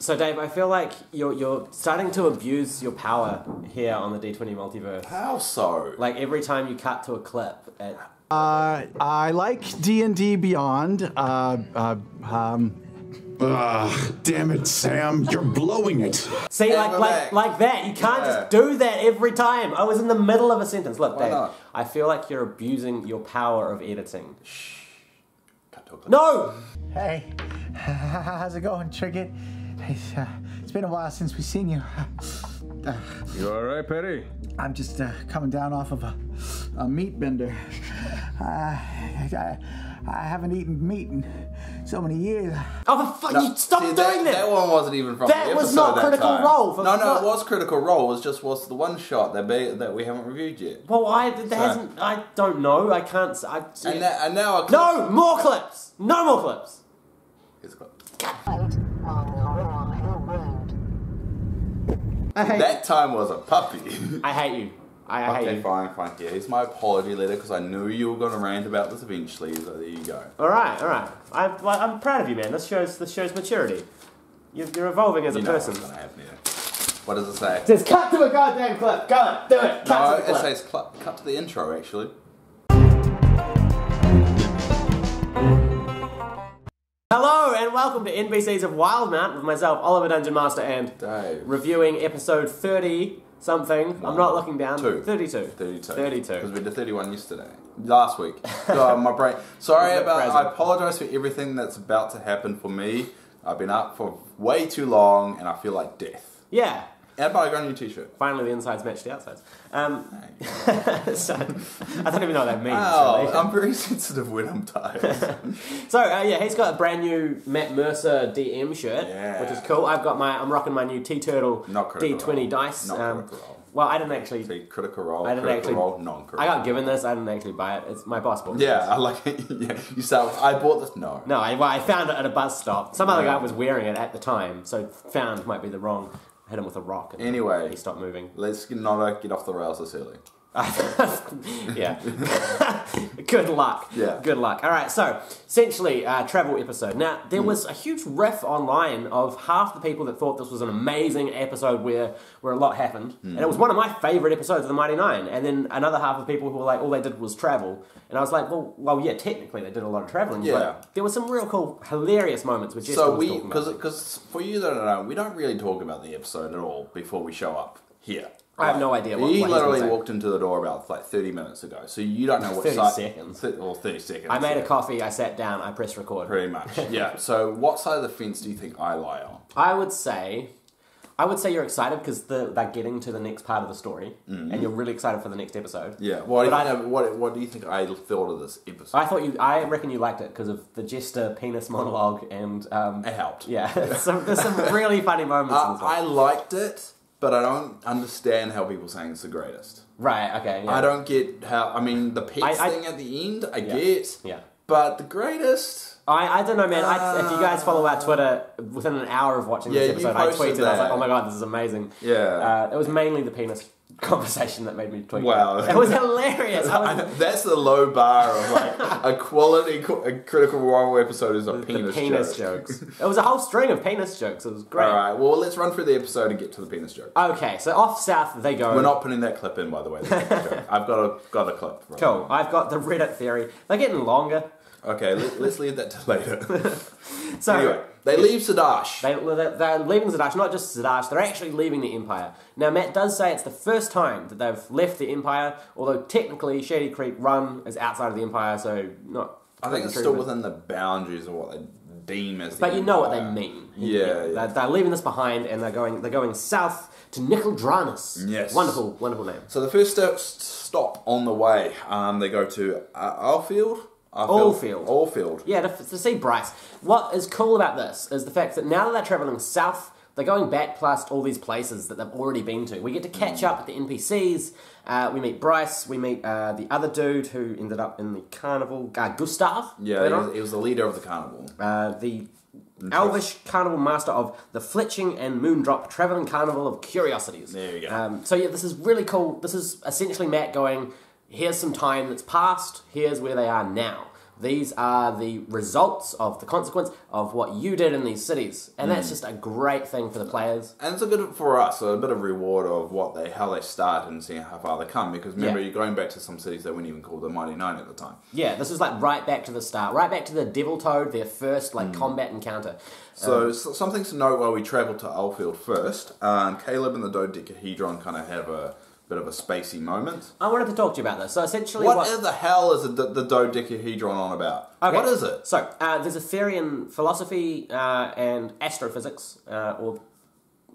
So Dave, I feel like you're starting to abuse your power here on the D20 multiverse. How so? Like every time you cut to a clip. I like D&D Beyond. Damn it, Sam! You're blowing it. See, like that. You can't just do that every time. I was in the middle of a sentence. Look, Dave, not? I feel like you're abusing your power of editing. Shh. Cut to a clip. No! Hey, how's it going, Trinket? It's been a while since we've seen you. You all right, Petty? I'm just coming down off of a meat bender. I haven't eaten meat in so many years. Oh, for fuck! You stop doing that! That one wasn't even from That the was episode not that Critical time. Role. No, it was Critical Role. It was just the one shot that we haven't reviewed yet. Well, hasn't. I don't know. I can't. And now no more clips. No more clips. Here's a clip. That time was a puppy. I hate you. I hate you. Okay, fine. Yeah, here's my apology letter because I knew you were going to rant about this eventually. So there you go. All right. I'm proud of you, man. This shows maturity. You're evolving as a person. What's going to happen here. What does it say? It says cut to a goddamn clip. Go, do it. Cut to the clip. It says cut to the intro actually. Hello and welcome to NPCs of Wildemount with myself, Oliver Dungeon Master, and Dave. Reviewing episode 30 something. I'm not looking down. 32. 32. 32. Because we did 31 yesterday. Last week. God, my brain. Sorry I apologise for everything that's about to happen for me. I've been up for way too long and I feel like death. Yeah. And I got a new t-shirt. Finally the insides match the outsides. So, I don't even know what that means. Oh, really. I'm very sensitive when I'm tired. So, yeah, he's got a brand new Matt Mercer DM shirt, which is cool. I'm rocking my new T-Turtle D20 dice. Not critical roll. Well, I didn't actually... See, critical roll, I didn't critical actually, roll, non-critical. I got given this, I didn't actually buy it. It's my boss bought it. Yeah, I like it. Yeah, you start with, I bought this, no. No, I found it at a bus stop. Some other guy was wearing it at the time, so found might be the wrong... Hit him with a rock. And anyway, he stopped moving. Let's not get off the rails this early. Yeah. Good luck. Yeah. Good luck. All right. So essentially, travel episode. Now there was a huge riff online of half the people that thought this was an amazing episode where a lot happened, and it was one of my favorite episodes of the Mighty Nien. And then another half of people who were like, all they did was travel. And I was like, well, yeah, technically they did a lot of traveling. Yeah. But there were some real cool, hilarious moments with Jessica. So because for you that don't know, we don't really talk about the episode at all before we show up here. I have no idea what He he's literally gonna say. walked into the door about like 30 minutes ago, so you don't know what 30 side... seconds. Or 30 seconds. I made a coffee, I sat down, I pressed record. Pretty much, yeah. So what side of the fence do you think I lie on? I would say you're excited because they're getting to the next part of the story, and you're really excited for the next episode. Yeah. What do you think I thought of this episode? I reckon you liked it because of the jester penis monologue and it helped. Yeah, there's some really funny moments. In this one. I liked it, but I don't understand how people saying it's the greatest. Right. Okay. Yeah. I don't get how. I mean, the pets thing at the end, I get. Yeah. But the greatest. I don't know, man. If you guys follow our Twitter, within an hour of watching this episode, I tweeted. I was like, "Oh my god, this is amazing." Yeah. It was mainly the penis conversation that made me tweet. Wow. It was hilarious. That's the low bar of like a quality Critical Role episode is a penis joke. Jokes. It was a whole string of penis jokes. It was great. Alright, well let's run through the episode and get to the penis joke. Okay, so off south they go. We're not putting that clip in, by the way. I've got a clip. Right cool. I've got the Reddit theory. They're getting longer. Okay, let's leave that to later. So anyway, they leave Zadash. They're leaving Zadash, not just Zadash, they're actually leaving the Empire. Now, Matt does say it's the first time that they've left the Empire, although technically Shady Creek Run is outside of the Empire, so not... I think it's still within the boundaries of what they deem as the But you Empire. know what they mean. Yeah. They're leaving this behind, and they're going south to Nicodranas. Yes. Wonderful, wonderful name. So the first stop on the way, they go to Allfield. Yeah, to see Bryce. What is cool about this is the fact that now that they're travelling south, they're going back past all these places that they've already been to. We get to catch up with the NPCs. We meet Bryce. We meet the other dude who ended up in the carnival, Gustav. Yeah, he was the leader of the carnival. The Elvish carnival master of the Fletching and Moondrop Travelling Carnival of Curiosities. There you go. So yeah, this is really cool. This is essentially Matt going, here's some time that's passed, here's where they are now. These are the results of the consequence of what you did in these cities. And that's just a great thing for the players. And it's a good for us, a bit of reward of how they start and seeing how far they come. Because remember, you're going back to some cities that weren't even called the Mighty Nien at the time. Yeah, this is like right back to the start, right back to the Devil Toad, their first like combat encounter. So some things to note while we travel to Alfield first. Caleb and the dodecahedron kind of have a bit of a spacey moment. I wanted to talk to you about this. So essentially, what the hell is the dodecahedron on about? Okay. What is it? So there's a theory in philosophy and astrophysics, or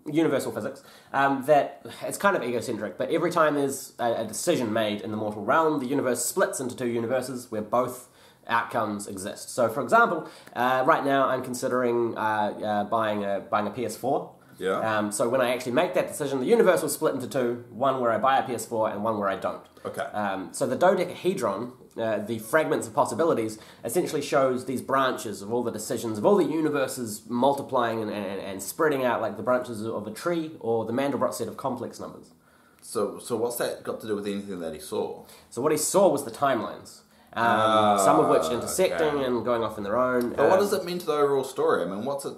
universal physics, that it's kind of egocentric, but every time there's a decision made in the mortal realm, the universe splits into two universes where both outcomes exist. So, for example, right now I'm considering buying a PS4. Yeah. So when I actually make that decision, the universe will split into two, one where I buy a PS4 and one where I don't. Okay. So the dodecahedron, the fragments of possibilities, essentially shows these branches of all the decisions, of all the universes multiplying and spreading out like the branches of a tree or the Mandelbrot set of complex numbers. So what's that got to do with anything that he saw? So what he saw was the timelines. Some of which intersecting and going off in their own. But what does it mean to the overall story? I mean, what's it?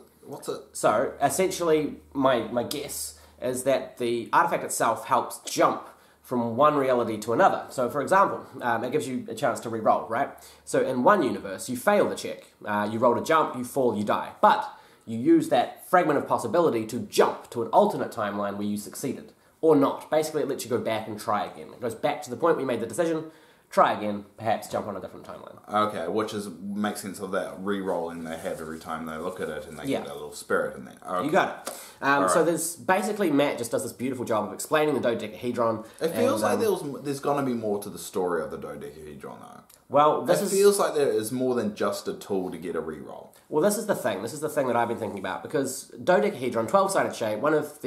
So, essentially, my guess is that the artifact itself helps jump from one reality to another. So, for example, it gives you a chance to re-roll, right? So, in one universe, you fail the check. You rolled a jump, you fall, you die. But you use that fragment of possibility to jump to an alternate timeline where you succeeded. Or not. Basically, it lets you go back and try again. It goes back to the point where you made the decision, try again, perhaps jump on a different timeline. Okay, which makes sense of that re-rolling they have every time they look at it and they get that little spirit in there. Okay. You got it. So there's basically, Matt just does this beautiful job of explaining the dodecahedron. It feels like there's going to be more to the story of the dodecahedron though. Well, it feels like there is more than just a tool to get a re-roll. Well, this is the thing. This is the thing that I've been thinking about, because dodecahedron, 12-sided shape, one of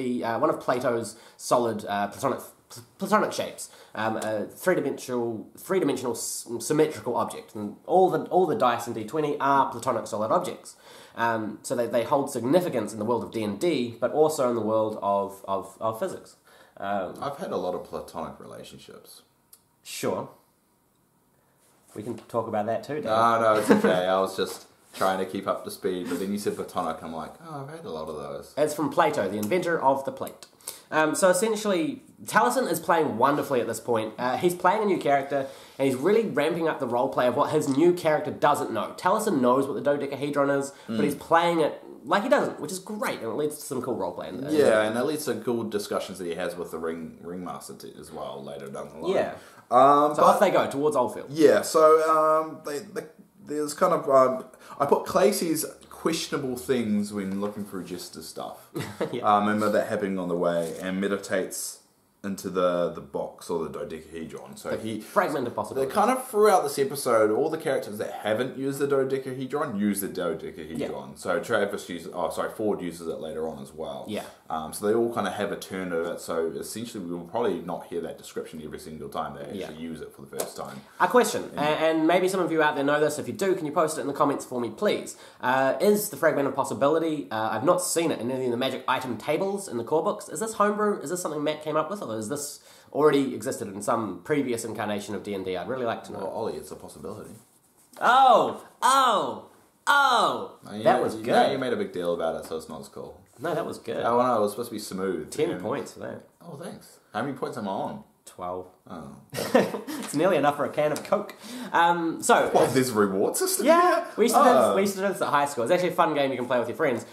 Plato's solid platonic shapes, a three-dimensional symmetrical object, and all the dice in D20 are platonic solid objects. So they hold significance in the world of D&D, but also in the world of physics. I've had a lot of platonic relationships. Sure. We can talk about that too, Dan. No, it's okay. I was just trying to keep up to speed, but then you said platonic, I'm like, I've had a lot of those. It's from Plato, the inventor of the plate. So essentially, Taliesin is playing wonderfully at this point. He's playing a new character, and he's really ramping up the roleplay of what his new character doesn't know. Taliesin knows what the dodecahedron is, but he's playing it like he doesn't, which is great, and it leads to some cool roleplay. And it leads to cool discussions that he has with the ringmaster as well later down the line. Yeah. So off they go, towards Oldfield. Yeah, so there's kind of... I put Clayce's questionable things when looking through Jester's stuff. Yeah. Remember that happening on the way, and meditates into the box or the dodecahedron. So he fragment of possibility. Kind of throughout this episode, all the characters that haven't used the dodecahedron use the dodecahedron. Yeah. So Ford uses it later on as well. Yeah. So they all kind of have a turn of it. So essentially, we will probably not hear that description every single time they actually use it for the first time. A question, and maybe some of you out there know this. If you do, can you post it in the comments for me, please? Is the fragment of possibility? I've not seen it in any of the magic item tables in the core books. Is this homebrew? Is this something Matt came up with, or is this already existed in some previous incarnation of D&D? I'd really like to know. Well, Ollie, it's a possibility. Oh! That was good. Yeah, you made a big deal about it, so it's not as cool. No, that was good. Oh, no, it was supposed to be smooth. 10 points for that. Oh, thanks. How many points am I on? 12. Oh. It's nearly enough for a can of Coke. There's a reward system? Yeah, we used to do this at high school. It's actually a fun game you can play with your friends.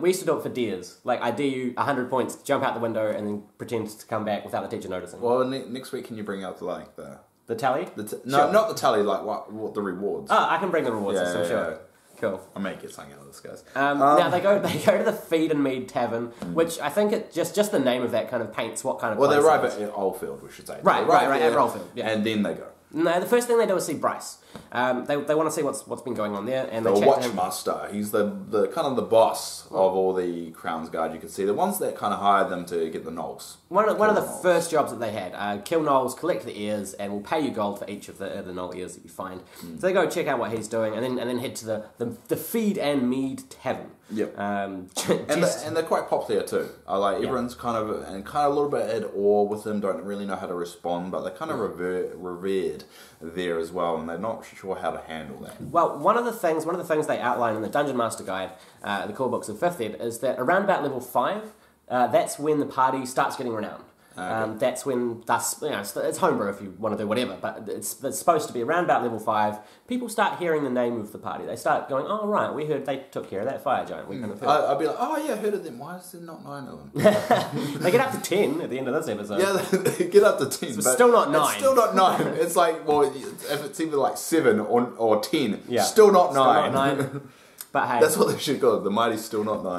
We used to do it for dares. Like, I dare you 100 points, jump out the window, and then pretend to come back without the teacher noticing. Well, next week, can you bring out the tally? No, not the tally, like what the rewards. Oh, I can bring the rewards system, sure. Yeah. Cool. I may get something out of this, guys. Now they go to the Feed and Mead Tavern, which I think it just the name of that kind of paints what kind of. Well, they arrive at Oldfield, we should say. Right, at Oldfield. Yeah. And then they go. No, the first thing they do is see Bryce. They want to see what's been going on there, and the they chat Watchmaster. He's the kind of the boss of all the Crown's Guard. You can see the ones that kind of hired them to get the gnolls. One of the first jobs that they had: kill gnolls, collect the ears, and we'll pay you gold for each of the gnoll ears that you find. So they go check out what he's doing, and then head to the Feed and Mead Tavern. Yep. And they're quite popular too. Everyone's kind of a little bit at awe with them. Don't really know how to respond, but they're kind of revered there as well, and they're not sure how to handle that. Well, one of the things they outline in the Dungeon Master Guide, the core books of 5th Ed, is that around about level 5, that's when the party starts getting renowned. Okay. That's when, it's homebrew if you want to do whatever, but it's supposed to be around about level 5. People start hearing the name of the party. They start going, oh, right, we heard they took care of that fire giant. We kind of I'd be like, oh, yeah, I heard of them. Why is there not 9 of them? They get up to 10 at the end of this episode. Yeah, they get up to 10. It's still not 9. It's still not 9. It's like, well, if it's either like 7 or 10, yeah. Still not 9. Still not 9. But hey. That's what they should call it. The Mighty Still Not 9.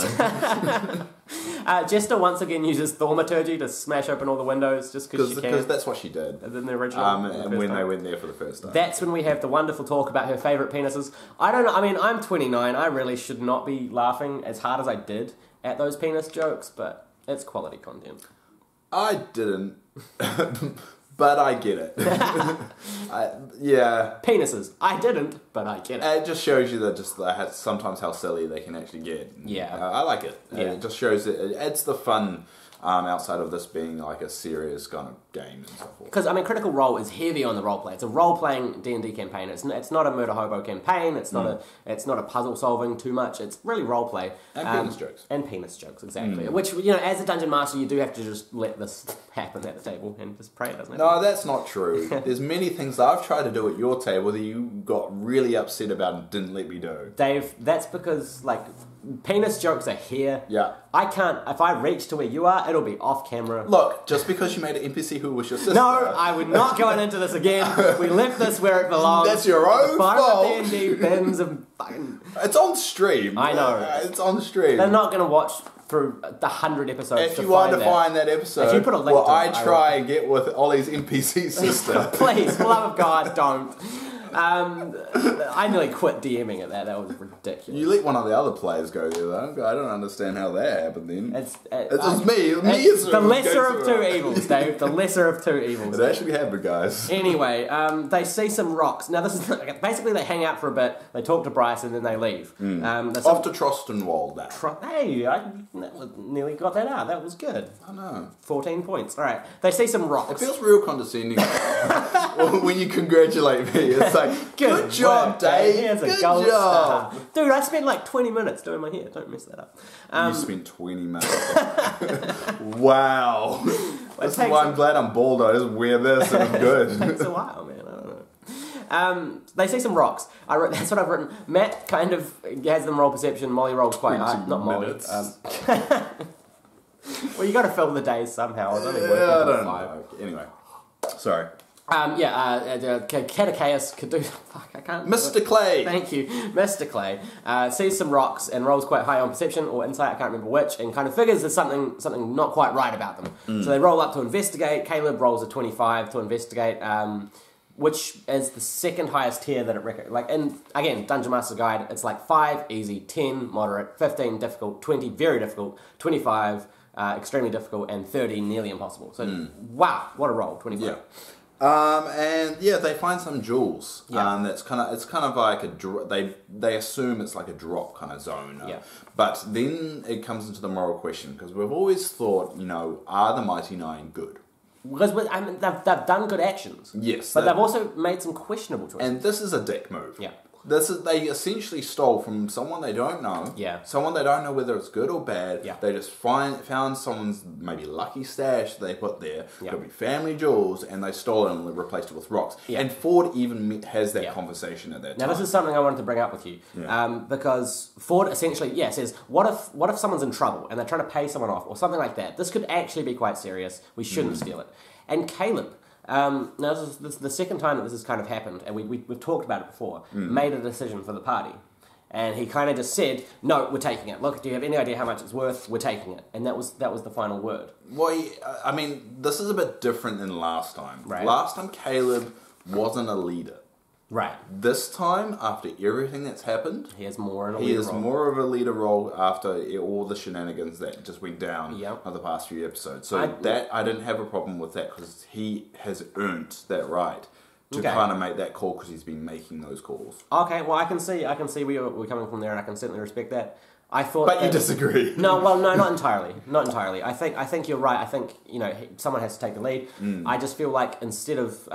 Jester once again uses thaumaturgy to smash open all the windows just because she can. Because that's what she did. In the original. And when they went there for the first time. That's when we have the wonderful talk about her favourite penises. I don't know, I mean, I'm 29. I really should not be laughing as hard as I did at those penis jokes, but it's quality content. I didn't. But I get it. Yeah. Penises. I didn't, but I get it. It just shows you that sometimes how silly they can actually get. Yeah. I like it. Yeah. It just shows it adds the fun outside of this being like a serious kind of game and so forth. Because, I mean, Critical Role is heavy on the roleplay. It's a role-playing D&D campaign. It's not a murder hobo campaign. It's not a puzzle-solving too much. It's really roleplay. And penis jokes. And penis jokes, exactly. Which, you know, as a Dungeon Master, you do have to just let this happen at the table and just pray it doesn't happen. No, that's not true. There's many things that I've tried to do at your table that you got really upset about and didn't let me do. Dave, that's because, like, penis jokes are here. Yeah. I can't, if I reach to where you are, it'll be off camera. Look, just because you made an NPC who was your sister. No, I would not go into this again. We left this where it belongs. That's your own fault. D&D bins of fucking... It's on stream. I know. It's on stream. They're not going to watch through the 100 episodes if you want to find that episode, if you put a link to I try and get with Ollie's NPC sister. Please, for the love of God, don't. I nearly quit DMing at that. That was ridiculous. You let one of the other players go there, though. I don't understand how that happened then. It's me. It's the lesser of two evils, Dave. The lesser of two evils. It actually happened, guys. Anyway, they see some rocks. Now, this is basically they hang out for a bit. They talk to Bryce and then they leave. Off to Trostenwald now. Hey, I nearly got that out. That was good. I know. 14 points. All right. They see some rocks. It feels real condescending when you congratulate me. It's like, good job, Dave. Good job. Dude, I spent like 20 minutes doing my hair. Don't mess that up. You spent 20 minutes. Wow. That's why I'm glad I'm bald. I just wear this and I'm good. It takes a while, man. I don't know. They see some rocks. That's what I've written. Matt kind of has them roll perception. Molly rolls quite high. Not Molly. Well, you got to fill the days somehow. It's only working till 5. Anyway, sorry. Catechus could do... Fuck, I can't... Mr. Clay! Thank you. Mr. Clay sees some rocks and rolls quite high on perception or insight, I can't remember which, and kind of figures there's something not quite right about them. So they roll up to investigate. Caleb rolls a 25 to investigate, which is the second highest tier that it records. Like, and again, Dungeon Master Guide, it's like 5, easy, 10, moderate, 15, difficult, 20, very difficult, 25, extremely difficult, and 30, nearly impossible. So, wow, what a roll, 25. Yeah. And yeah, they find some jewels. Yeah. It's kind of like they assume it's like a drop kind of zone. Yeah. But then it comes into the moral question, because we've always thought, are the Mighty Nien good? Because they've done good actions. Yes. But they've also made some questionable choices. And this is a dick move. Yeah. They essentially stole from someone they don't know. Yeah. Someone they don't know whether it's good or bad. Yeah. They just found someone's maybe lucky stash they put there. Yeah. Could be family jewels, and they stole it and replaced it with rocks. Yeah. And Ford even has that conversation at that time. Now, this is something I wanted to bring up with you. Yeah. Because Ford essentially, says, what if someone's in trouble and they're trying to pay someone off or something like that? This could actually be quite serious. We shouldn't steal it. And Caleb... now, this is the second time that this has kind of happened, and we've talked about it before, made a decision for the party. And he kind of just said, no, we're taking it. Look, do you have any idea how much it's worth? We're taking it. And that was the final word. Well, I mean, this is a bit different than last time. Right. Last time, Caleb wasn't a leader. Right. This time, after everything that's happened, he has more of a leader role after all the shenanigans that just went down over the past few episodes. So I didn't have a problem with that, because he has earned that right to kind of make that call, because he's been making those calls. Okay, well, I can see where we're coming from there, and I can certainly respect that. I thought, but you disagree. No, not entirely. Not entirely. I think you're right. I think someone has to take the lead. I just feel like instead of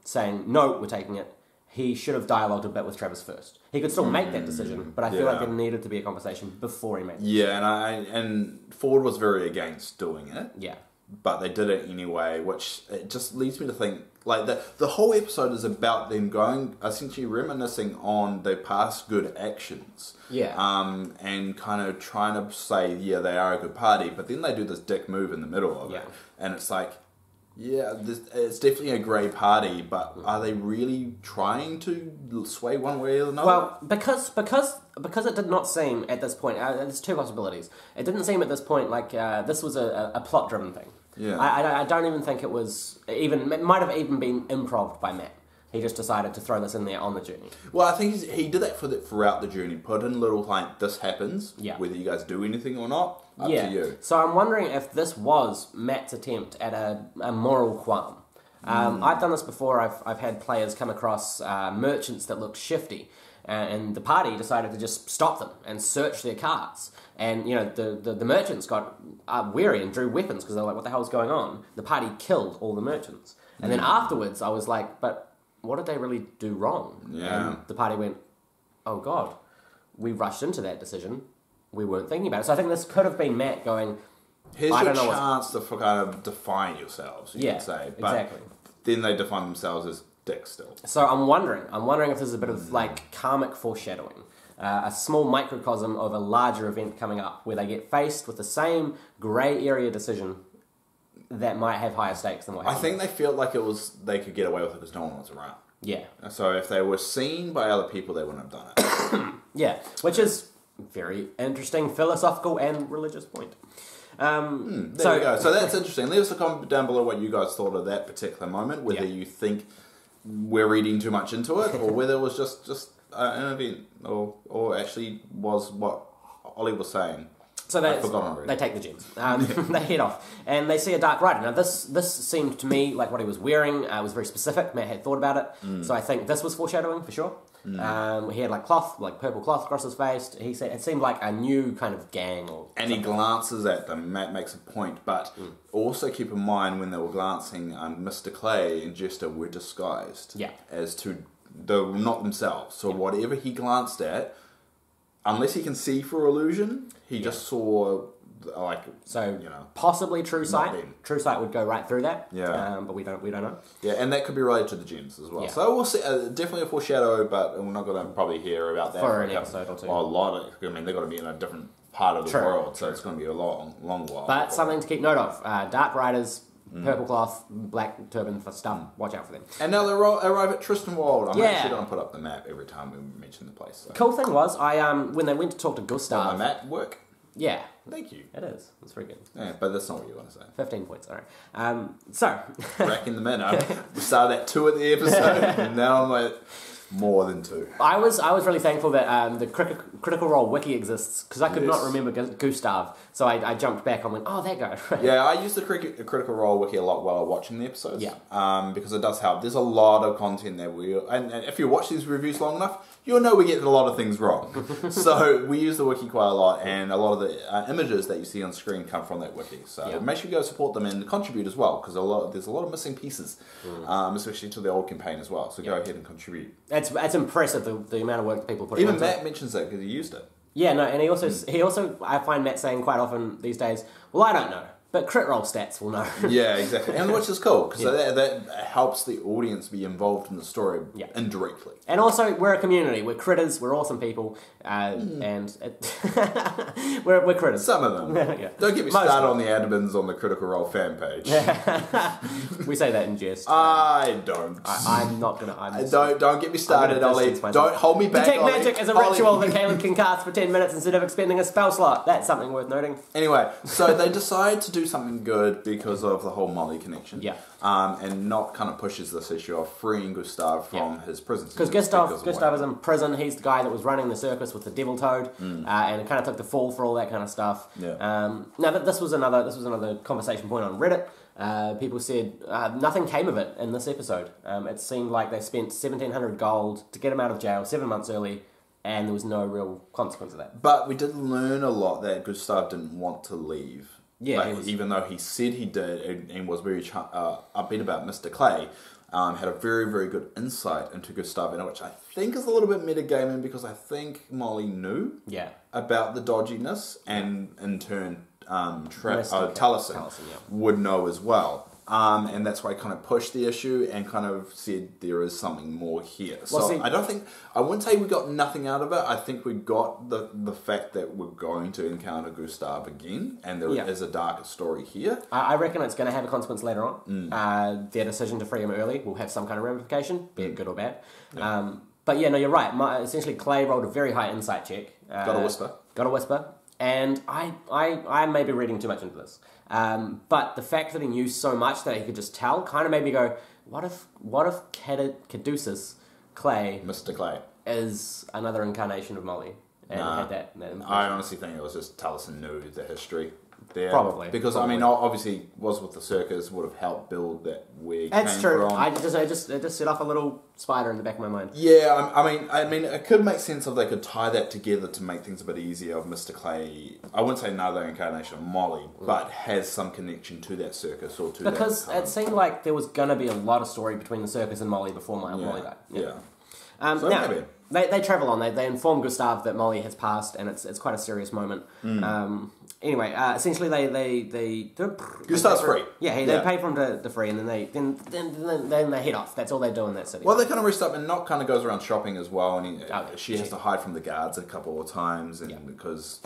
saying no, we're taking it, he should have dialogued a bit with Travis first. He could still make that decision, but I feel like there needed to be a conversation before he made the decision. And Ford was very against doing it. Yeah. But they did it anyway, which it just leads me to think, like, the whole episode is about them going, essentially reminiscing on their past good actions. Yeah. And kind of trying to say, yeah, they are a good party, but then they do this dick move in the middle of it. And it's like, yeah, it's definitely a grey party, but are they really trying to sway one way or another? Well, because it did not seem at this point, there's two possibilities. It didn't seem at this point like this was a plot-driven thing. Yeah. I don't even think it was even. It might have even been improv by Matt. He just decided to throw this in there on the journey. Well, I think he did that throughout the journey. Put in little like, this happens, whether you guys do anything or not, up to you. So I'm wondering if this was Matt's attempt at a moral qualm. I've done this before. I've had players come across merchants that looked shifty, and the party decided to just stop them and search their carts. And, you know, the merchants got weary and drew weapons because they were like, what the hell's going on? The party killed all the merchants. And then afterwards, I was like, but what did they really do wrong? Yeah. And the party went, oh, God, we rushed into that decision. We weren't thinking about it. So I think this could have been Matt going, here's your chance to kind of define yourselves, you could say. But exactly. Then they define themselves as dicks still. So I'm wondering if there's a bit of, like, karmic foreshadowing. A small microcosm of a larger event coming up where they get faced with the same grey area decision that might have higher stakes than what happened. I think they felt like they could get away with it because no one was around. Yeah. So if they were seen by other people, they wouldn't have done it. Yeah, which is a very interesting philosophical and religious point. There we go. So that's interesting. Leave us a comment down below what you guys thought of that particular moment, whether you think we're reading too much into it or whether it was just an event or actually was what Ollie was saying. So they take the gems. They head off, and they see a dark rider. Now, this seemed to me like what he was wearing was very specific. Matt had thought about it, so I think this was foreshadowing for sure. He had like purple cloth across his face. He said it seemed like a new kind of gang. And he glances at them. Matt makes a point, but also keep in mind when they were glancing, Mr. Clay and Jester were disguised as to not themselves. So whatever he glanced at, unless he can see for illusion, he just saw, possibly True Sight. True Sight would go right through that. Yeah, but we don't know. Yeah, and that could be related to the gems as well. Yeah. So we'll see. Definitely a foreshadow, but we're not going to probably hear about that for an episode or two. Or a lot of. I mean, they've got to be in a different part of the world, so it's going to be a long while. But something to keep note of: dark riders. Purple cloth, black turban for stuff. Watch out for them. And now they arrive at Tristan Wald. I'm actually going to put up the map every time we mention the place. So. Cool thing was, when they went to talk to Gustav... Does my map work? Yeah. Thank you. It is. It's very good. Yeah, but that's not what you want to say. 15 points, alright. So... Racking them in. We started at 2 at the episode, and now I'm at more than 2. I was really thankful that the Critical Role wiki exists, because I could not remember Gustav, so I jumped back and went, oh, that guy. Yeah, I use the Critical Role wiki a lot while watching the episodes. Yeah. Because it does help. There's a lot of content there. And if you watch these reviews long enough, you'll know we get a lot of things wrong. So we use the wiki quite a lot, and a lot of the images that you see on screen come from that wiki. So make sure you go support them and contribute as well, because there's a lot of missing pieces, especially to the old campaign as well. So go ahead and contribute. It's impressive the amount of work that people put into it. Even Matt mentions that because he used it. Yeah, no, and he also I find Matt saying quite often these days, well, I don't know, but crit roll stats will know. Yeah, exactly. And which is cool, because that helps the audience be involved in the story indirectly. And also, we're a community. We're critters. We're awesome people. And we're critters. Some of them. Yeah. Don't get me started on the admins on the Critical Role fan page. We say that in jest. I don't. I'm not going to. Don't get me started, Ollie. Don't hold me back, Detect magic is a ritual that Caleb can cast for 10 minutes instead of expending a spell slot. That's something worth noting. Anyway, so they decide to do something good because of the whole Molly connection. Yeah. And not kind of pushes this issue of freeing Gustav from his prison. Because Gustav is in prison. He's the guy that was running the circus with the devil toad, and it kind of took the fall for all that kind of stuff. Yeah. Now this was another conversation point on Reddit. People said nothing came of it in this episode. It seemed like they spent 1,700 gold to get him out of jail 7 months early, and there was no real consequence of that. But we did learn a lot that Gustav didn't want to leave. Yeah, even though he said he did and was very upbeat about Mr. Clay, had a very, very good insight into Gustav, which I think is a little bit metagaming because I think Molly knew about the dodginess, and in turn, Taliesin would know as well. And that's why I kind of pushed the issue and kind of said there is something more here. So I wouldn't say we got nothing out of it. I think we got the fact that we're going to encounter Gustav again, and there is a darker story here. I reckon it's going to have a consequence later on. Their decision to free him early will have some kind of ramification, be it good or bad. Yeah. But yeah, no, you're right. Essentially, Clay rolled a very high insight check. Got a whisper. And I may be reading too much into this. But the fact that he knew so much that he could just tell kind of made me go, what if Caduceus Clay, Mr. Clay, is another incarnation of Molly? And had that I honestly think it was just Taliesin knew the history there. Probably. Because, I mean, obviously, was with the circus, would have helped build that where he That's came true. from. It just set off a little spider in the back of my mind. Yeah, I mean, it could make sense if they could tie that together to make things a bit easier of Mr. Clay. I wouldn't say another incarnation of Molly, but has some connection to that circus or to because it seemed like there was going to be a lot of story between the circus and Molly before Molly died. Yeah. So now, they travel on. They inform Gustav that Molly has passed, and it's quite a serious moment. Anyway, essentially they Gustav's free. Yeah, they pay for him to free, and then they head off. That's all they do in that city. Well, they kind of rest up, and Noct kind of goes around shopping as well, and she has to hide from the guards a couple of times, and because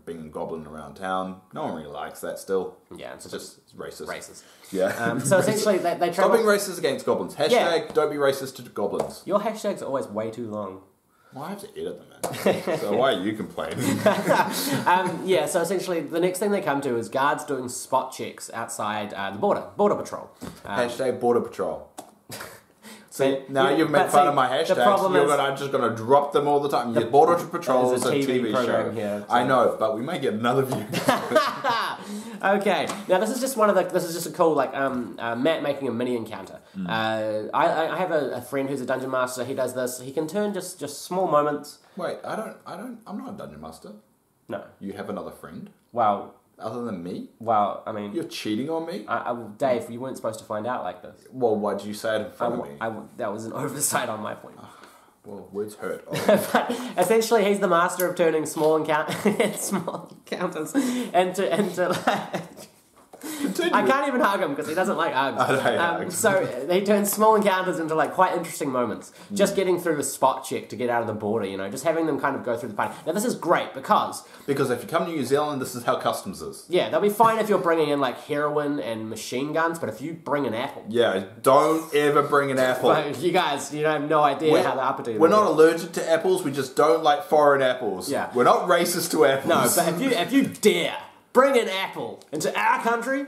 being a goblin around town, no one really likes that still. Yeah, it's just racist. Racist. Yeah. So essentially, they travel. Stop being racist against goblins. Hashtag don't be racist to goblins. Your hashtags are always way too long. Well, I have to edit them, man. So why are you complaining? So essentially the next thing they come to is guards doing spot checks outside the border patrol. Hashtag border patrol. See, now you've made fun of my hashtags. I'm just going to drop them all the time. Border patrol is a TV show. Here, so. I know, but we may get another view. Okay, now this is just a cool Matt making a mini encounter. I have a friend who's a dungeon master. He does this. He can turn just small moments. Wait, I'm not a dungeon master. No, you have another friend. Well. Other than me? Well, I mean... You're cheating on me? Dave, you weren't supposed to find out like this. Well, why did you say it in front of me? That was an oversight on my point. Well, words hurt. But essentially, he's the master of turning small encounters into Continue. I can't even hug him because he doesn't like hugs. I don't hate hugs. So he turns small encounters into quite interesting moments. Just getting through a spot check to get out of the border, just having them kind of go through the party. Now this is great because if you come to New Zealand, this is how customs is. Yeah, they'll be fine if you're bringing in heroin and machine guns, but if you bring an apple, don't ever bring an apple. But you guys, have no idea how the upper do. We're not allergic to apples. We just don't like foreign apples. Yeah, we're not racist to apples. No, but if you dare bring an apple into our country,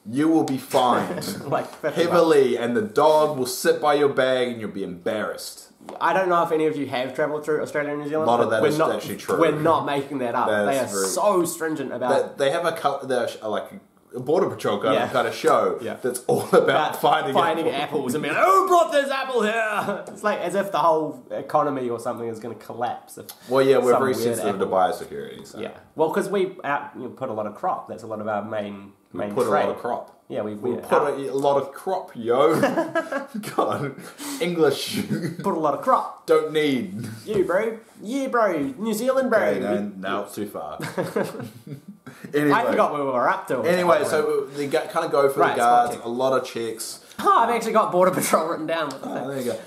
you will be fined heavily, and the dog will sit by your bag, and you'll be embarrassed. I don't know if any of you have travelled through Australia and New Zealand. A lot of that is actually true. We're not making that up. They are so stringent about. They have a border patrol kind of show that's all about finding apples and being like, who brought this apple here? It's as if the whole economy or something is going to collapse. We're very sensitive to biosecurity. So. Yeah, well, because we put a lot of crop. That's a lot of our main we put trade. A lot of crop. Yeah, we put a lot of crop, yo. God, English. Put a lot of crop. Don't need. You, bro. Yeah, bro. New Zealand, bro. Okay, now it's too far. Anyway, I forgot where we were up to. Anyway, so they kind of go for the guards. A lot of checks. Oh, I've actually got Border Patrol written down. There you go.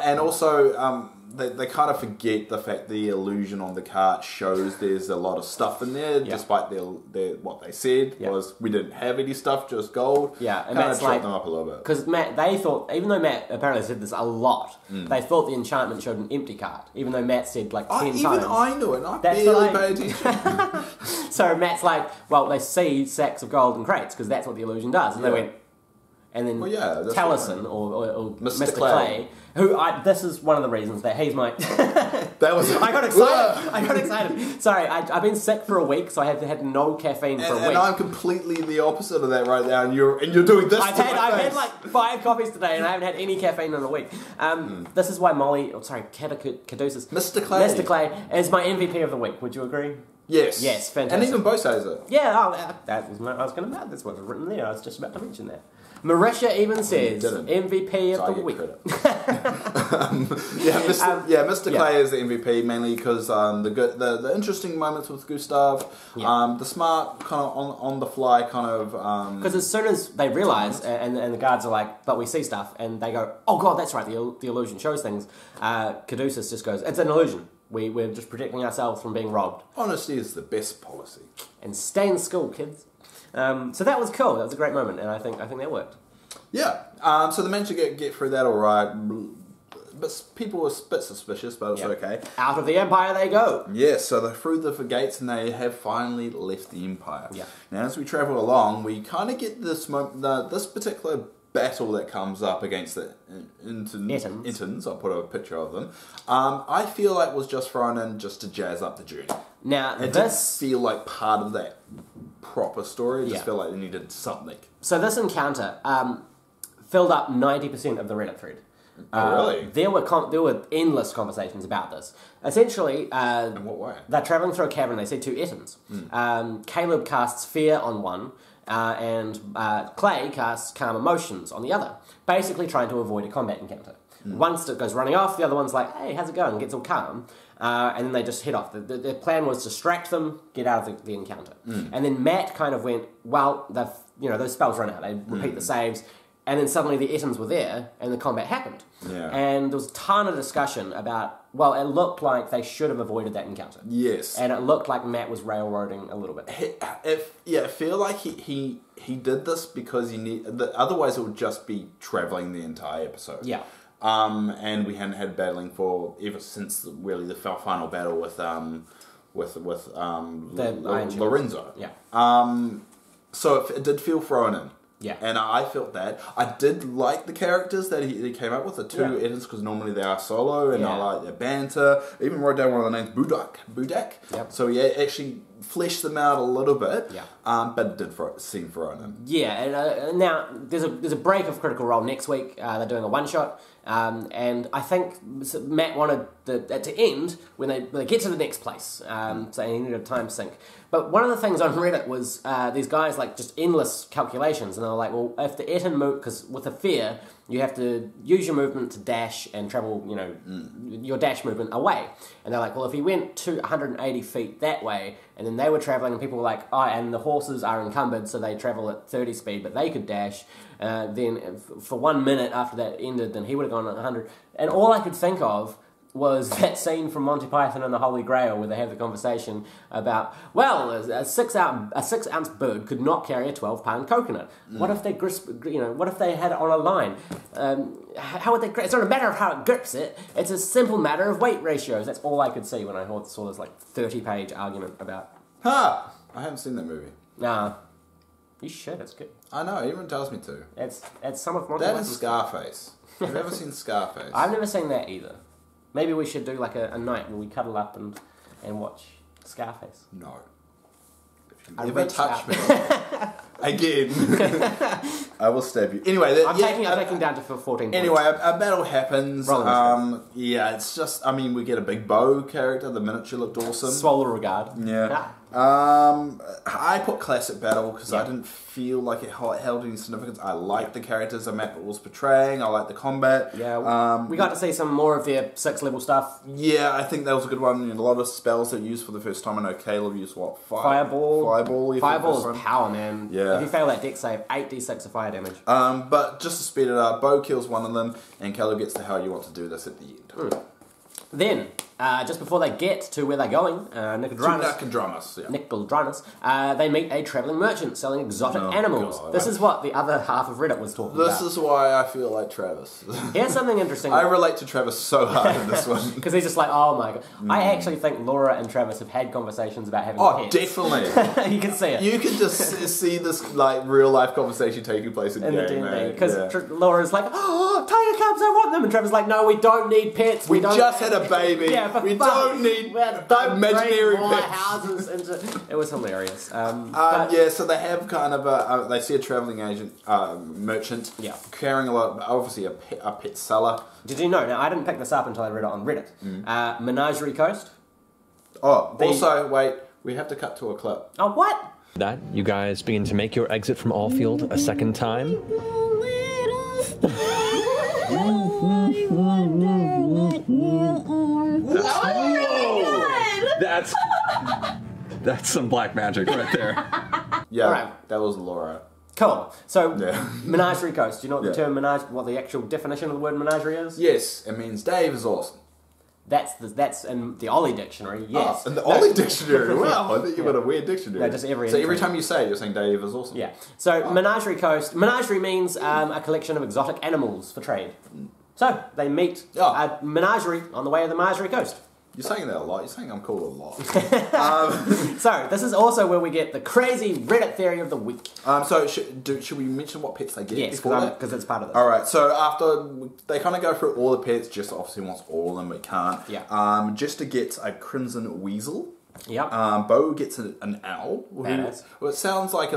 And also, they kind of forget the fact the illusion on the cart shows there's a lot of stuff in there, despite what they said was we didn't have any stuff, just gold. Yeah, and kind of shut them up a little bit. Because they thought, even though Matt apparently said this a lot, they thought the enchantment showed an empty cart, even though Matt said 10 times. Even I knew it, and I barely paid attention. So Matt's well, they see sacks of gold and crates, because that's what the illusion does. And they went, and then Taliesin or Mr. Clay, who this is one of the reasons that he's my. That was. I got excited. Sorry, I've been sick for a week, so I have had no caffeine for a week. And I'm completely the opposite of that right now. And you're doing this. I've had 5 coffees today, and I haven't had any caffeine in a week. This is why Caduceus, Mr. Clay is my MVP of the week. Would you agree? Yes. Yes, fantastic. And even Bo says it. Yeah, that was what I was going to. That's what's written there. I was just about to mention that. Marisha even says MVP of the week. Mr. Clay is the MVP mainly because the interesting moments with Gustav, the smart kind of on the fly kind of. Because as soon as they realise, and the guards are like, but we see stuff, and they go, oh god, that's right, the illusion shows things. Caduceus just goes, it's an illusion. We're just protecting ourselves from being robbed. Honesty is the best policy. And stay in school, kids. So that was cool. That was a great moment, and I think that worked. Yeah. So they managed to get through that all right. But people were a bit suspicious, but it's okay. Out of the Empire they go. Yeah, so they're through the gates and they have finally left the Empire. Yeah. Now, as we travel along, we kind of get this particular battle that comes up against the Ettins. I'll put a picture of them. I feel like was just thrown in just to jazz up the journey. Now, it didn't feel like part of that proper story. It just felt like they needed something. So this encounter filled up 90% of the Reddit thread. Really? There were endless conversations about this. Essentially, in what way? They're travelling through a cavern. They see two Ettins. Caleb casts fear on one, and Clay casts calm emotions on the other. Basically, trying to avoid a combat encounter. One goes running off. The other one's like, "Hey, how's it going?" and gets all calm. And then they just head off. Their plan was to distract them, get out of the encounter. And then Matt kind of went, well, those spells run out. They repeat the saves. And then suddenly the Ettins were there, and the combat happened. Yeah. And there was a ton of discussion about, well, it looked like they should have avoided that encounter. Yes. And it looked like Matt was railroading a little bit. I feel like he did this because otherwise it would just be travelling the entire episode. Yeah. And we hadn't had battling for ever since really the final battle with Lorenzo. Yeah. So it did feel thrown in. Yeah. And I felt that. I did like the characters that he came up with, the two Ettins, because normally they are solo, and I like their banter. I even wrote down one of the names, Budak. Yep. So yeah, actually fleshed them out a little bit. Yeah. But it did seem thrown in. Yeah, and now there's a break of Critical Role next week. They're doing a one-shot. And I think Matt wanted that to end when they get to the next place. So he needed a time sink. But one of the things on Reddit was these guys like just endless calculations, and they were like, well, if the Ettin move, because with a fear, you have to use your movement to dash and travel, your dash movement away. And they're like, well, if he went 180 feet that way, and then they were traveling, and people were like, oh, and the horses are encumbered, so they travel at 30 speed, but they could dash. Then for 1 minute after that ended, then he would have gone at 100. And all I could think of was that scene from Monty Python and the Holy Grail where they have the conversation about, well, a 6 ounce bird could not carry a 12-pound coconut. What if they what if they had it on a line? How would they? It's not a matter of how it grips it. It's a simple matter of weight ratios. That's all I could see when I saw this 30-page argument about. I haven't seen that movie. Nah. You should, it's good. I know, everyone tells me to. It's some of Monty That Python's is Scarface. Have you ever seen Scarface? I've never seen that either. Maybe we should do like a night where we cuddle up and watch Scarface. No. If you ever touch me again, I will stab you. Anyway, I'm taking down to 14 points. Anyway, a battle happens. It's just, we get a big bow character. The miniature looked awesome. Swallow regard. Yeah. I put classic battle because I didn't feel like it held any significance. I liked the characters that Matt was portraying. I liked the combat. Yeah, we got to see some more of their 6th level stuff. Yeah, I think that was a good one. A lot of spells that used for the first time. I know Caleb used what? Fireball. Fireball is power, man. Yeah. If you fail that dex save, 8d6 of fire damage. But just to speed it up, Bo kills one of them, and Caleb gets to how you want to do this at the end. Then, just before they get to where they're going, Nicodranas, they meet a travelling merchant selling exotic animals. God. This is what the other half of Reddit was talking about. This is why I feel like Travis. Here's something interesting. I relate to Travis so hard in this one. Because he's just like, oh my god. I actually think Laura and Travis have had conversations about having pets. Definitely. You can see it. You can just see this real life conversation taking place in the game, because Laura's like, oh, tiger cubs, I want them. And Travis is like, no, we don't need pets. We just had a baby. Yeah, we don't need imaginary pets. Houses into... It was hilarious. So they have kind of they see a travelling agent, merchant, carrying a lot, obviously a pet seller. Did you know? Now, I didn't pick this up until I read it on Reddit. Menagerie Coast. Wait, We have to cut to a clip. Oh, what? That, you guys begin to make your exit from Allfield a second time. That's some black magic right there. Yeah, Alright. that was Laura. Cool. So, Yeah. Menagerie Coast. Do you know what the term what the actual definition of the word menagerie is? Yes, it means Dave is awesome. That's in the Ollie dictionary. Yes. Oh, in the Ollie dictionary. Wow, I think you've got a weird dictionary. No, just every So entry. every time you say it, you're saying Dave is awesome. Yeah. So Menagerie Coast. Menagerie means a collection of exotic animals for trade. So they meet a menagerie on the way of the Menagerie Coast. You're saying that a lot. You're saying I'm cool a lot. So this is also where we get the crazy Reddit theory of the week. So should we mention what pets they get? Yes, because it's part of this. All right. So after they kind of go through all the pets, just obviously wants all of them, but can't. Yeah. Just to get a crimson weasel. Yep. Bo gets an owl. Badass. Well, it sounds like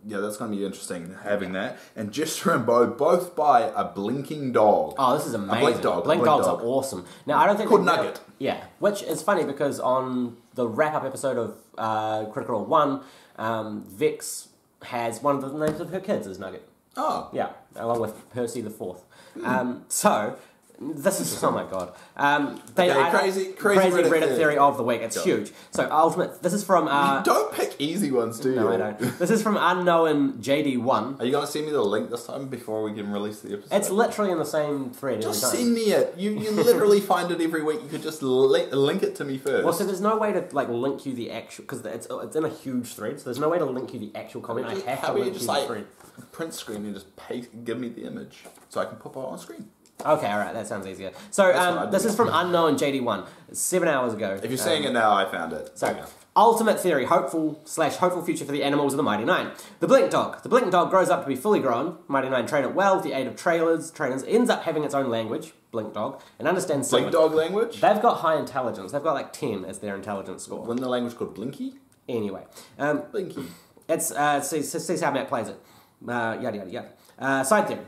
yeah, that's going to be interesting having that. And Jester and Bo both buy a blinking dog. Oh, this is amazing. A blink dog. Blink dogs are awesome. Now, I don't think... Called Nugget. Yeah, which is funny because on the wrap-up episode of Critical Role 1, Vix has one of the names of her kids is Nugget. Oh. Yeah, along with Percy the Fourth. So... This is, oh my god. Crazy Reddit theory of the week. It's huge. So, this is from... you don't pick easy ones, do you? No, I don't. This is from Unknown JD1. Are you going to send me the link this time before we can release the episode? It's literally in the same thread Just every time. send me it. You literally find it every week. You could just link it to me first. Well, so there's no way to link you the actual... Because it's in a huge thread, so there's no way to link you the actual comment. I have to link you the thread. Print screen and just give me the image so I can pop it on screen. Okay, alright, that sounds easier. So, this is from Unknown JD1, 7 hours ago. If you're saying it now, I found it. So, ultimate theory, hopeful future for the animals of the Mighty Nine. The Blink Dog. The Blink Dog grows up to be fully grown. Mighty Nine train it well with the aid of trainers, ends up having its own language, Blink Dog, and understands... Blink Dog language? They've got high intelligence. They've got 10 as their intelligence score. Wasn't the language called Blinky? Anyway. Blinky. It's, see how Matt plays it. Yada, yada, yada. Side theory.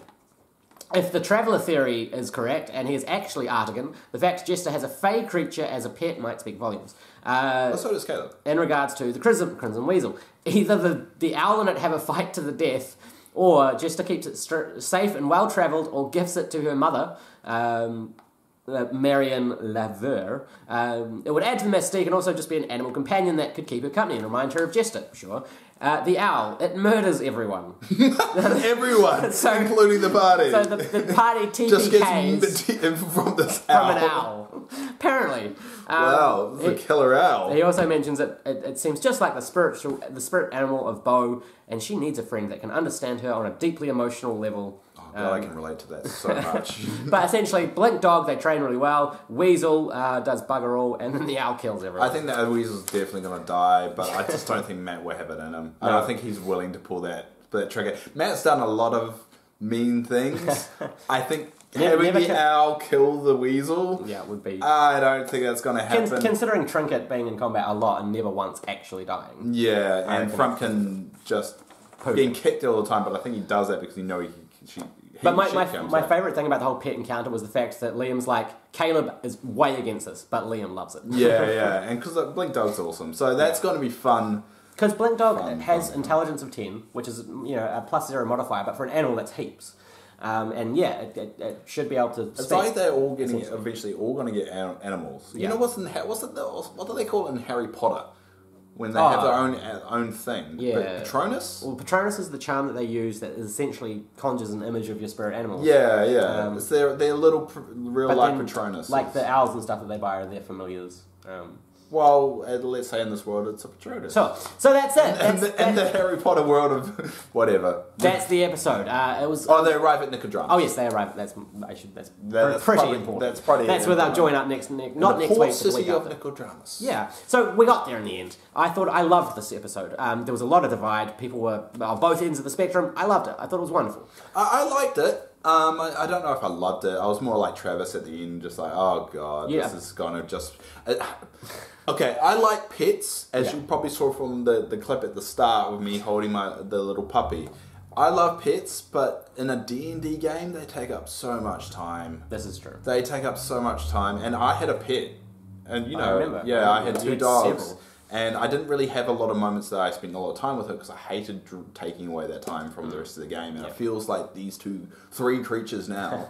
If the Traveller theory is correct, and he is actually Artigan, the fact Jester has a fey creature as a pet might speak volumes. So does Caleb. In regards to the Crimson Weasel. Either the owl in it have a fight to the death, or Jester keeps it safe and well-travelled, or gifts it to her mother, Marion Laveur. It would add to the mystique and also just be an animal companion that could keep her company and remind her of Jester, sure. The owl, it murders everyone. Everyone, including the party. So the party TPKs just gets from this owl. From an owl. Apparently. Wow, this is a killer owl. He also mentions that it seems just like the spirit animal of Bo, and she needs a friend that can understand her on a deeply emotional level. Oh God, I can relate to that so much. But essentially, Blink Dog, they train really well. Weasel does bugger all, and then the owl kills everyone. I think that Weasel's definitely going to die, but I just don't think Matt will have it in him. I don't think he's willing to pull that trigger. Matt's done a lot of mean things. I think having the owl kill the weasel, would be... I don't think that's going to happen. Considering Trinket being in combat a lot and never once actually dying. Yeah, and Frumpkin just being kicked all the time, but I think he does that because But my favourite thing about the whole pet encounter was the fact that Liam's like, Caleb is way against this, but Liam loves it. Yeah, and because Blink Dog's awesome. So that's going to be fun. Because Blink Dog has intelligence of 10, which is, a +0 modifier, but for an animal that's heaps. And yeah, it should be able to speak. It's like they're all getting, eventually all going to get animals. Yeah. You know what do they call it in Harry Potter? When they have their own thing. Yeah. Patronus? Well, Patronus is the charm that they use that essentially conjures an image of your spirit animal. Yeah. It's their little real-life Patronus. Like the owls and stuff that they buy are their familiars. Well, let's say in this world it's a Patronus. So that's it. In the Harry Potter world of whatever. That's the episode. It was. Oh, they arrive at Nicodranas. Oh yes, they arrive. That's pretty important. That's where they'll join up next week. But the week of after. Nicodranas. Yeah. So we got there in the end. I loved this episode. There was a lot of divide. People were on both ends of the spectrum. I loved it. I thought it was wonderful. I liked it. I don't know if I loved it. I was more like Travis at the end, just like, oh God, this is gonna just... Okay, I like pets, as you probably saw from the clip at the start with me holding the little puppy. I love pets, but in a D&D game, they take up so much time. This is true. They take up so much time, and I had a pet. And I remember. I had 2 dogs. And I didn't really have a lot of moments that I spent a lot of time with her because I hated taking away that time from the rest of the game. And it feels like these three creatures now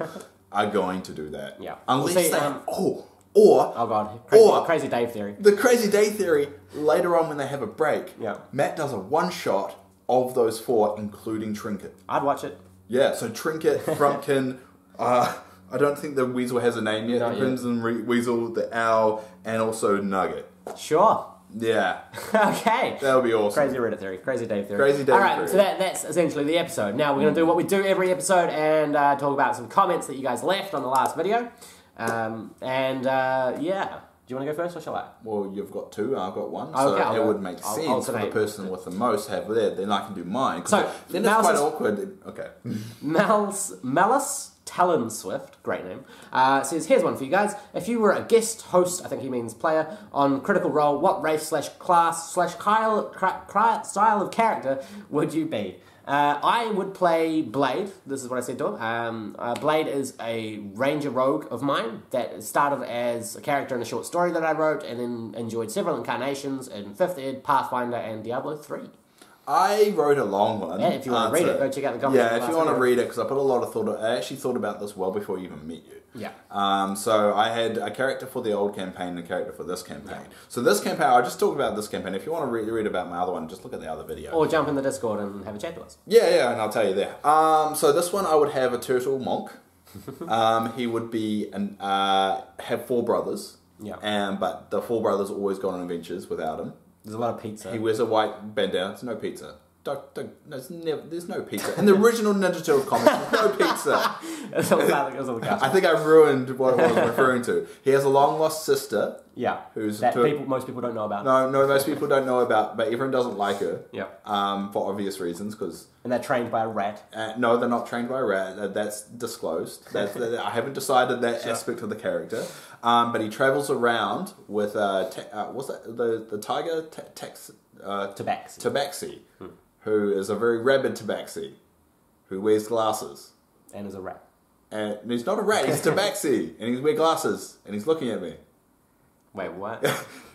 are going to do that. Yeah. Unless See, oh god, crazy Dave theory. The crazy day theory, later on when they have a break, Yeah. Matt does a one-shot of those 4, including Trinket. I'd watch it. Yeah, so Trinket, Frumpkin, I don't think the Weasel has a name yet. Not The yet. Crimson Weasel, the Owl, and also Nugget. Sure. Yeah. Okay. That would be awesome. Crazy Reddit theory. Crazy Dave theory. Crazy Dave Alright, theory. so that's essentially the episode. Now we're going to do what we do every episode and talk about some comments that you guys left on the last video. Yeah. Do you want to go first or shall I? Well, you've got 2, I've got 1, Okay, so it would make sense for the person with the most have there. Then I can do mine. So, then it's quite awkward. Okay. Malice Talon Swift, great name, says, here's one for you guys. If you were a guest host, I think he means player, on Critical Role, what race / class / style of character would you be? I would play Blade. This is what I said to him. Blade is a ranger rogue of mine that started as a character in a short story that I wrote and then enjoyed several incarnations in 5th Ed, Pathfinder, and Diablo 3. I wrote a long one. Yeah, if you want to read it, go check out the comments. Yeah, if you want to read it, because I put a lot of thought. I actually thought about this well before I even met you. Yeah. So I had a character for the old campaign and a character for this campaign. So this campaign, I just talked about this campaign. If you want to read about my other one, just look at the other video. Or jump in the Discord and have a chat to us. Yeah, and I'll tell you there. So this one, I would have a turtle monk. He would be have 4 brothers. Yeah. But the 4 brothers always go on adventures without him. There's a lot of pizza. He wears a white bandana. There's no pizza. There's no pizza. In the original Ninja Turtles comics, there's no pizza. I think I ruined what I was referring to. He has a long-lost sister. Yeah. Who's most people don't know about. No, most people don't know about, but everyone doesn't like her. Yeah. For obvious reasons, because... And they're trained by a rat. No, they're not trained by a rat. That's disclosed. I haven't decided that aspect of the character. But he travels around with... what's that? The tiger? Tabaxi. Who is a very rabid tabaxi, who wears glasses. And is a rat. And he's not a rat, he's tabaxi, and he wears glasses, and he's looking at me. Wait, what?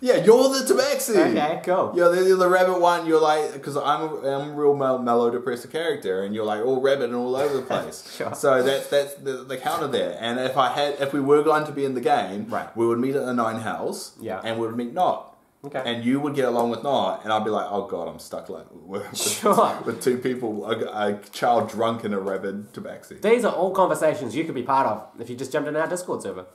Yeah, you're the tabaxi! Okay, cool. Yeah, you're the rabbit one, you're like, because I'm a real mellow, depressive character, and you're like all rabbit and all over the place. Sure. So that's the counter there. And if we were going to be in the game, right, we would meet at the 9 house, and we would meet Not. Okay. And you would get along with Not, and I'd be like, oh god, I'm stuck with 2 people, a child drunk and a rabid tabaxi. These are all conversations you could be part of if you just jumped in our Discord server.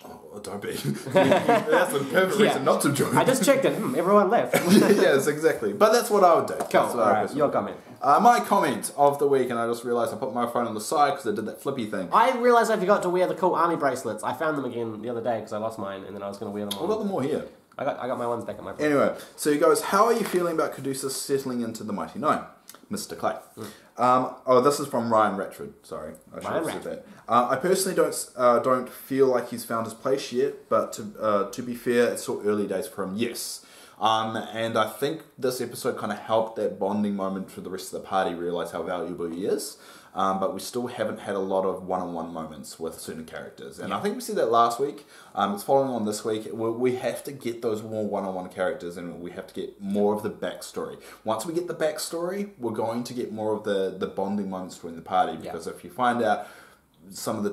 Oh, don't be. That's the perfect reason not to join. I just checked it. Everyone left. Yes, exactly. But that's what I would do. Cool. Alright, your comment. My comment of the week, and I just realised I put my phone on the side because I did that flippy thing. I realised I forgot to wear the cool army bracelets. I found them again the other day because I lost mine, and then I was going to wear them on. I've got them all here. I got my ones back at my place. Anyway, so he goes, how are you feeling about Caduceus settling into the Mighty Nien? Mr. Clay. This is from Ryan Ratchford. Sorry, I should have said that. I personally don't feel like he's found his place yet, but to be fair, it's still early days for him. Yes. And I think this episode kind of helped that bonding moment for the rest of the party realise how valuable he is. But we still haven't had a lot of one-on-one moments with certain characters. And I think we said that last week. It's following on this week. We have to get those more one-on-one characters, and we have to get more of the backstory. Once we get the backstory, we're going to get more of the bonding moments between the party. Because if you find out some of the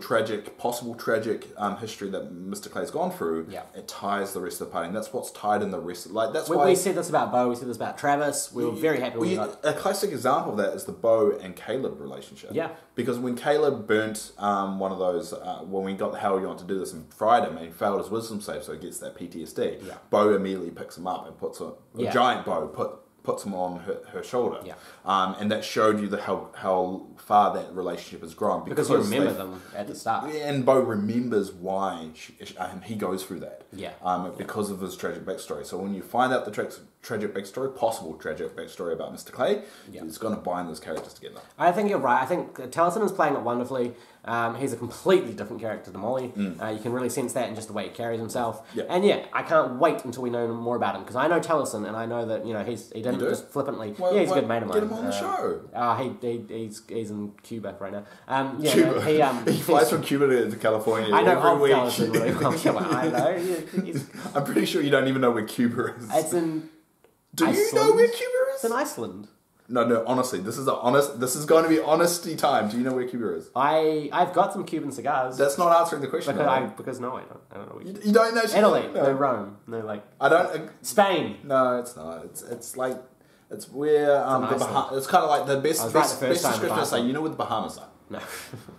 possible tragic history that Mr. Clay's gone through, it ties the rest of the party, and that's what's tied in the rest. That's why we said this about Bo. We said this about Travis. We were very happy when we got a classic example of that is the Bo and Caleb relationship. Yeah, because when Caleb burnt one of those, when we got the hell you want to do this on Friday, and he failed his wisdom save, so he gets that PTSD. Yeah. Bo immediately picks him up and puts a giant Bo puts him on her shoulder. Yeah. And that showed you how far that relationship has grown. Because you remember them at the start. And Bo remembers why he goes through that. Yeah. Because of his tragic backstory. So when you find out the possible tragic backstory about Mr. Clay, it's going to bind those characters together. I think you're right. I think Taliesin is playing it wonderfully. He's a completely different character to Molly. You can really sense that in just the way he carries himself. Yeah. And I can't wait until we know more about him, because I know Taliesin, and I know that he didn't just flippantly. He's a good mate of mine. Get him on the show. He's in Cuba right now. Cuba. He flies from Cuba to California. I know every week. Taliesin really well. I know. I'm pretty sure you don't even know where Cuba is. It's in Do you know where Cuba is? It's in Iceland. No, honestly, this is going to be honesty time. Do you know where Cuba is? I've got some Cuban cigars. That's not answering the question. Because no, I don't know where you don't know. Italy, no Rome, no like. I don't. Spain. No, it's not. It's like it's where it's kind of like the best description to say. You know where the Bahamas are? No.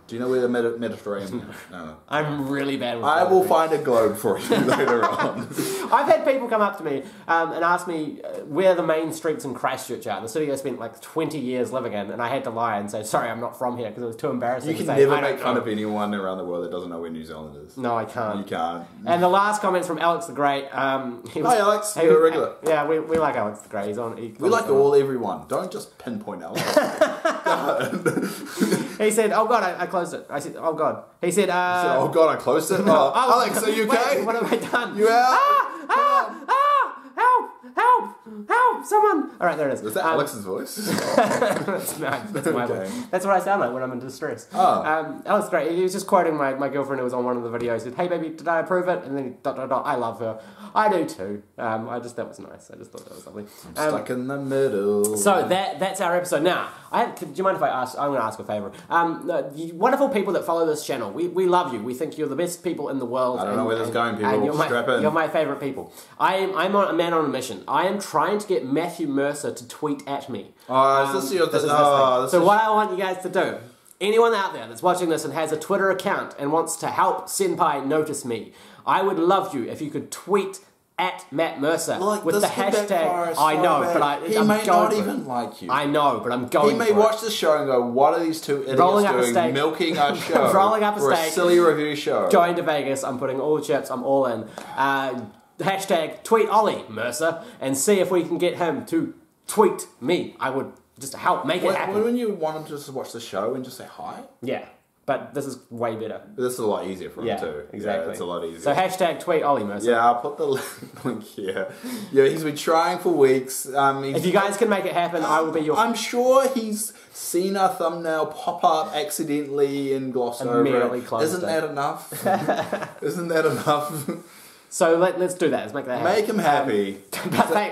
Do you know where the Mediterranean? No. I'm really bad with I will find a globe for you later on. I've had people come up to me and ask me where the main streets in Christchurch are, the city I spent like 20 years living in, and I had to lie and say, sorry, I'm not from here, because it was too embarrassing. You can never make fun of anyone around the world that doesn't know where New Zealand is. No, I can't. You can't. And the last comment's from Alex the Great. Hi Alex, you're a regular. Yeah, we like Alex the Great. We like everyone. Don't just pinpoint Alex. He said, oh God, I closed it. I said, oh God. He said, oh God, I closed it? No, Alex, are you okay? Wait, what have I done? You out? Help, someone. All right, there it is. Is that Alex's voice? That's my voice. That's what I sound like when I'm in distress. Oh. Alex Great. He was just quoting my girlfriend who was on one of the videos. He said, hey baby, did I approve it? And then I love her. I do too. That was nice. I just thought that was lovely. Stuck in the middle. So that's our episode. Now, do you mind if I ask? I'm going to ask a favour. You wonderful people that follow this channel, we love you. We think you're the best people in the world. I don't know where this is going, people. Strap in. You're my favourite people. I'm a man on a mission. I am trying to get Matthew Mercer to tweet at me. Oh, is this So what I want you guys to do, anyone out there that's watching this and has a Twitter account and wants to help Senpai notice me, I would love you if you could tweet at Matt Mercer with the hashtag. I know, but he may not even like you. I know, but I'm going. He may watch the show and go, "What are these two idiots doing? Milking our show, rolling up a for steak, a silly review show." Going to Vegas. I'm putting all the chips. I'm all in. Hashtag tweet Ollie Mercer and see if we can get him to tweet me. I would just help make it happen. Wouldn't you want him to just watch the show and just say hi? Yeah. But this is way better. This is a lot easier for him too. Exactly. Yeah, it's a lot easier. So hashtag tweet Ollie Mercer. Yeah, I'll put the link here. Yeah, he's been trying for weeks. If you guys can make it happen, I will be your... I'm sure he's seen a thumbnail pop up accidentally and glossed over it. Isn't that enough? Isn't that enough? So let's do that. Let's make that happen. Make him happy.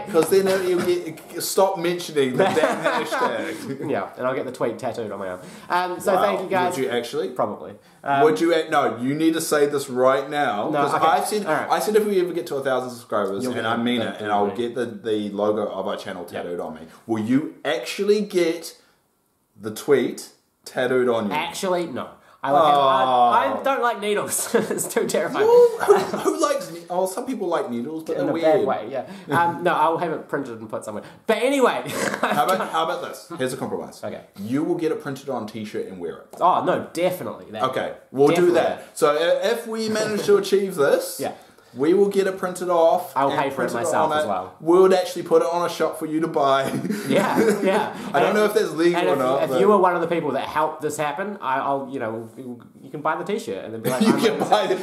Because then he'll stop mentioning the damn hashtag. Yeah, and I'll get the tweet tattooed on my arm. So thank you guys. Would you actually? Probably. Would you? No, you need to say this right now. No, okay. I said if we ever get to 1,000 subscribers, and I mean it, and I'll get the logo of our channel tattooed on me. Will you actually get the tweet tattooed on you? Actually, no. I don't like needles. It's too terrifying. Who likes needles? Oh, some people like needles, but in a bad way, yeah. No, I'll have it printed and put somewhere. But anyway. How about this? Here's a compromise. Okay. You will get it printed on a t-shirt and wear it. Oh, no, definitely. Okay, we'll do that. So if we manage to achieve this... Yeah. We will get it printed off. I'll pay for it myself as well. We'll actually put it on a shop for you to buy. Yeah. I don't know if that's legal or not. If you were one of the people that helped this happen, I'll you can buy the t-shirt and then be like, you can buy it.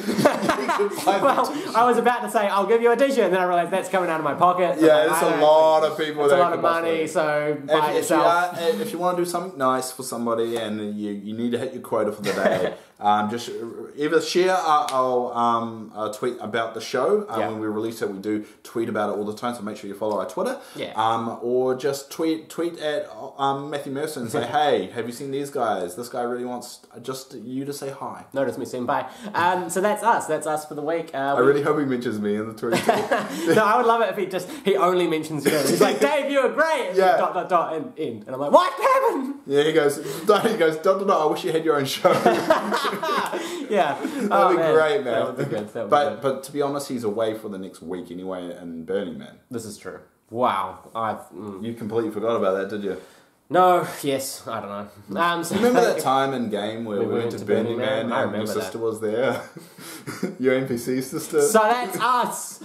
Well, I was about to say I'll give you a t-shirt, and then I realized that's coming out of my pocket. Yeah, it's a lot of people. It's a lot of money, so buy it yourself. If you want to do something nice for somebody and you need to hit your quota for the day, just either share our tweet about the show. When we release it, we do tweet about it all the time, so make sure you follow our Twitter. Yeah. Or just tweet at Matthew Mercer and say, hey, have you seen these guys? This guy really wants just you to say hi. Notice me saying bye. So that's us. That's us for the week. I really hope he mentions me in the tweet. No, I would love it if he only mentions you. He's like, Dave, you were great. Yeah. And end. And I'm like, what happened? Yeah, he goes, I wish you had your own show. Yeah. That'd be great, man. That would be good. But to be honest, he's away for the next week anyway in Burning Man. This is true. Wow. You completely forgot about that, did you? No, yes, I don't know. So remember that time in game where we went to Burning Man and your sister was there? Your NPC sister? So that's us!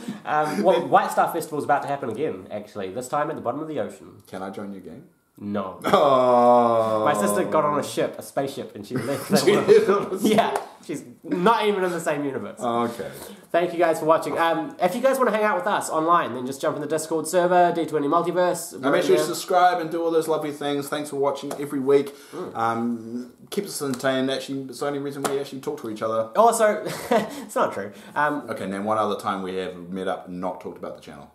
White Star Festival is about to happen again, actually. This time at the bottom of the ocean. Can I join your game? No. Oh. My sister got on a spaceship, and she left. Yeah, she's not even in the same universe. Okay. Thank you guys for watching. If you guys want to hang out with us online, then just jump in the Discord server, D20 Multiverse. And make sure you subscribe and do all those lovely things. Thanks for watching every week. Keep us entertained. Actually, it's the only reason we actually talk to each other. Also, it's not true. Okay, now one other time we have met up and not talked about the channel.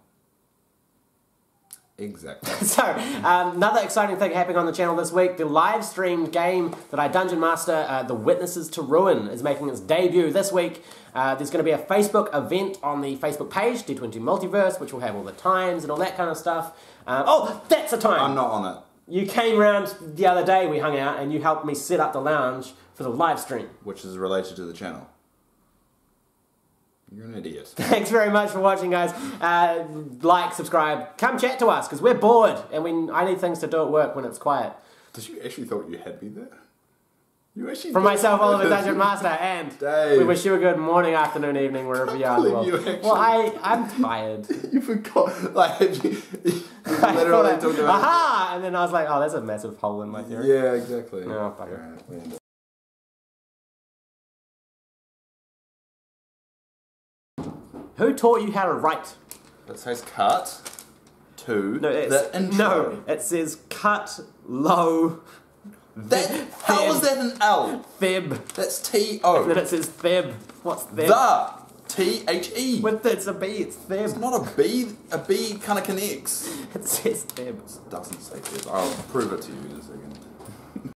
Exactly. So, another exciting thing happening on the channel this week, the live streamed game that I Dungeon Master, The Witnesses to Ruin, is making its debut this week. There's going to be a Facebook event on the Facebook page, D20 Multiverse, which will have all the times and all that kind of stuff. Oh, that's the time! I'm not on it. You came round the other day, we hung out, and you helped me set up the lounge for the live stream. Which is related to the channel. You're an idiot. Thanks very much for watching, guys. Like, subscribe, come chat to us, because we're bored, and I need things to do at work when it's quiet. Did you actually thought you had me there? You actually From myself, Oliver, Dungeon Master, and Dave. We wish you a good morning, afternoon, evening, wherever you are in the world. Well, I'm tired. You forgot. Like, you I literally thought talked about aha! And then I was like, oh, there's a massive hole in my theory. Yeah, exactly. No, fuck it. Who taught you how to write? It says cut to the intro. No, it says cut low. How is that an L? Theb. That's T-O. Then it says Theb. What's Theb? The. T-H-E. It's a B, it's Theb. It's not a B. A B kind of connects. It says Theb. It doesn't say Theb. I'll prove it to you in a second.